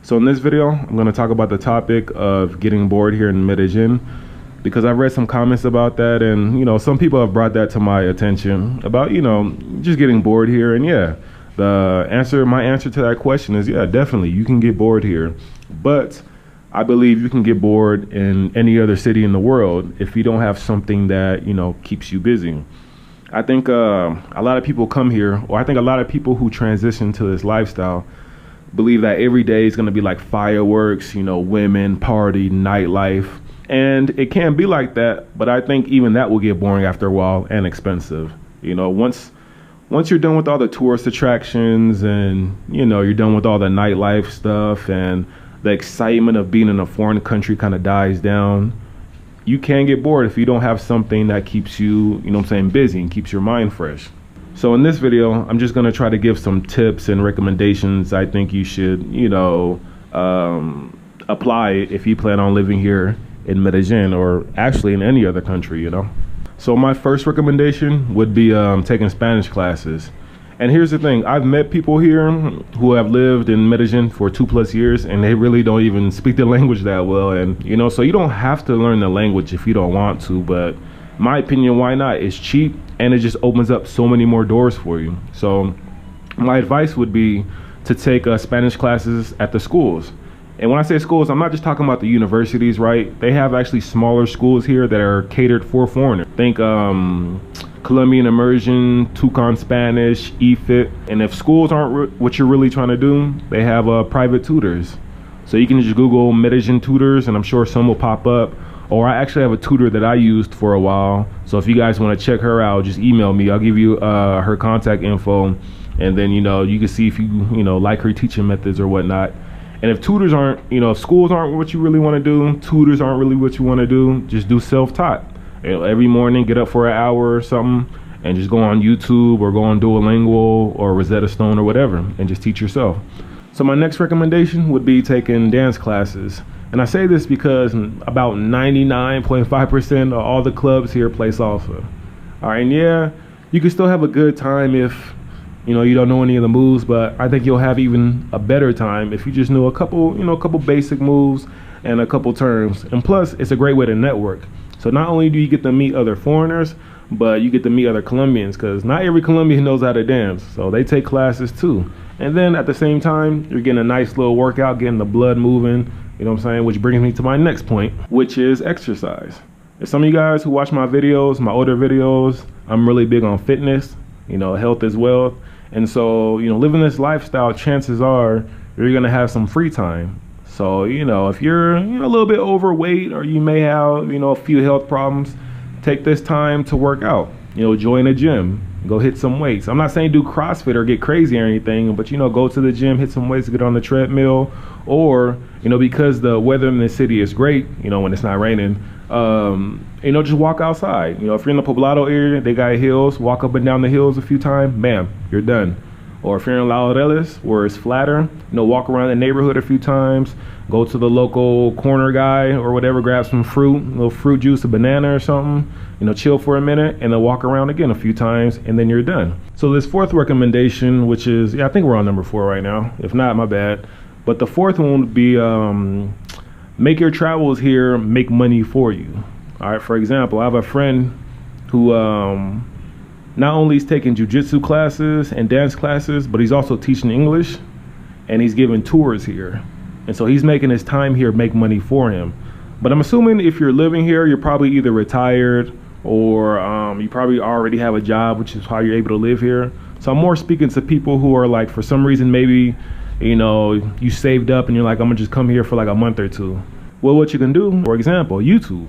So in this video, I'm going to talk about the topic of getting bored here in Medellin, because I've read some comments about that, and some people have brought that to my attention about just getting bored here. And yeah, my answer to that question is yeah, definitely you can get bored here, but I believe you can get bored in any other city in the world if you don't have something that keeps you busy. I think a lot of people come here, or I think a lot of people who transition to this lifestyle believe that every day is going to be like fireworks, women, party, nightlife. And it can be like that, but I think even that will get boring after a while and expensive. Once you're done with all the tourist attractions and, you're done with all the nightlife stuff and the excitement of being in a foreign country kind of dies down, you can get bored if you don't have something that keeps you, busy and keeps your mind fresh. So in this video, I'm just going to try to give some tips and recommendations I think you should, apply if you plan on living here in Medellin, or actually in any other country, So my first recommendation would be taking Spanish classes. And here's the thing, I've met people here who have lived in Medellin for 2+ years, and they really don't even speak the language that well. And, so you don't have to learn the language if you don't want to, but my opinion, why not? It's cheap and it just opens up so many more doors for you. So my advice would be to take Spanish classes at the schools. And when I say schools, I'm not just talking about the universities, right? They have actually smaller schools here that are catered for foreigners. Think Colombian Immersion, Tucon Spanish, EFIT. And if schools aren't what you're really trying to do, they have private tutors. So you can just Google Medellin tutors and I'm sure some will pop up. Or I actually have a tutor that I used for a while. So if you guys want to check her out, just email me. I'll give you her contact info. And then, you can see if you, like her teaching methods or whatnot. And if tutors aren't, if schools aren't what you really want to do, tutors aren't really what you want to do, just do self-taught. Every morning, get up for an hour or something and just go on YouTube or go on Duolingo or Rosetta Stone or whatever and just teach yourself. So my next recommendation would be taking dance classes. And I say this because about 99.5% of all the clubs here play salsa. All right, and yeah, you can still have a good time if you don't know any of the moves, but I think you'll have even a better time if you just know a couple basic moves and a couple terms. And plus, it's a great way to network. So not only do you get to meet other foreigners, but you get to meet other Colombians, because not every Colombian knows how to dance. So they take classes too. And then at the same time, you're getting a nice little workout, getting the blood moving, which brings me to my next point, which is exercise. If some of you guys who watch my videos, my older videos, I'm really big on fitness, health as well. And so, living this lifestyle, chances are you're going to have some free time. So, if you're a little bit overweight, or you may have, a few health problems, take this time to work out, join a gym, go hit some weights. I'm not saying do CrossFit or get crazy or anything, but, go to the gym, hit some weights, get on the treadmill, or, because the weather in the city is great, when it's not raining, just walk outside. If you're in the Poblado area, they got hills, walk up and down the hills a few times, bam, you're done. Or if you're in Laureles, where it's flatter, walk around the neighborhood a few times, go to the local corner guy or whatever, grab some fruit, a little fruit juice, a banana or something, chill for a minute, and then walk around again a few times, and then you're done. So this fourth recommendation, which is, I think we're on number 4 right now. If not, my bad. But the fourth one would be make your travels here make money for you. All right, for example, I have a friend who not only is taking jiu-jitsu classes and dance classes, but he's also teaching English, and he's giving tours here. And so he's making his time here make money for him. But I'm assuming if you're living here, you're probably either retired or you probably already have a job, which is how you're able to live here. So I'm more speaking to people who are like, for some reason, maybe, you saved up and you're like, I'm gonna just come here for like a month or two. Well, what you can do, for example, YouTube,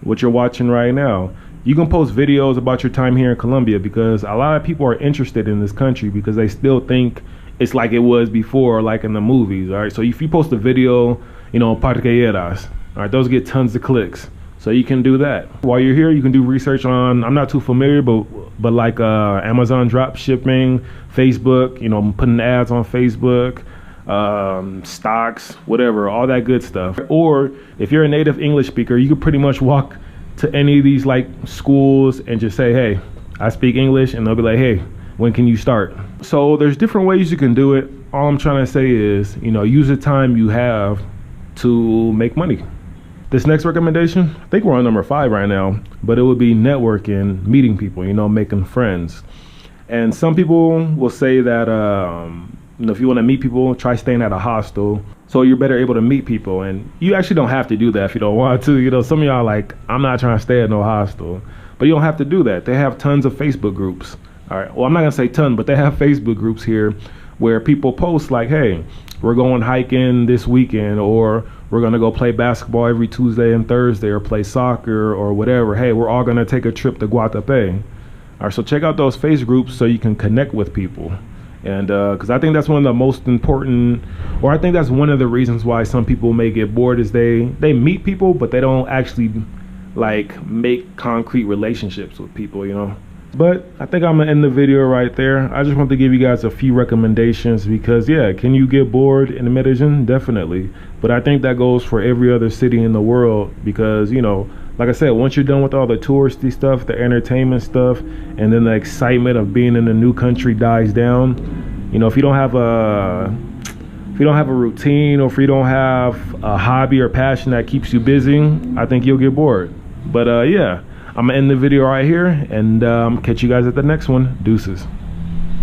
what you're watching right now, you can post videos about your time here in Colombia, because a lot of people are interested in this country because they still think it's like it was before, like in the movies. All right, so if you post a video, Parqueyeras, all right, those get tons of clicks. So you can do that. While you're here, you can do research on, I'm not too familiar, but like Amazon drop shipping, Facebook, putting ads on Facebook, stocks, whatever, all that good stuff. Or if you're a native English speaker, you could pretty much walk to any of these like schools and just say, hey, I speak English, and they'll be like, hey, when can you start? So there's different ways you can do it. all I'm trying to say is, you know, use the time you have to make money. This next recommendation, I think we're on number 5 right now, but it would be networking, meeting people, you know, making friends. And some people will say that, you know, if you want to meet people, try staying at a hostel, so you're better able to meet people. And you actually don't have to do that if you don't want to. You know, some of y'all are like, I'm not trying to stay at no hostel, but you don't have to do that. They have tons of Facebook groups. All right, well, I'm not gonna say ton, but they have Facebook groups here where people post like, hey, we're going hiking this weekend, or we're gonna go play basketball every Tuesday and Thursday, or play soccer or whatever. Hey, we're all gonna take a trip to Guatapé. All right, so check out those face groups so you can connect with people. And because I think that's one of the most important, or I think that's one of the reasons why some people may get bored, is they meet people, but they don't actually like make concrete relationships with people, you know. But I think I'm gonna end the video right there. I just want to give you guys a few recommendations because, yeah, can you get bored in Medellin? Definitely. But I think that goes for every other city in the world because, you know, like I said, once you're done with all the touristy stuff, the entertainment stuff, and then the excitement of being in a new country dies down, you know, if you don't have a routine, or if you don't have a hobby or passion that keeps you busy, I think you'll get bored. But yeah, I'm gonna end the video right here, and catch you guys at the next one. Deuces.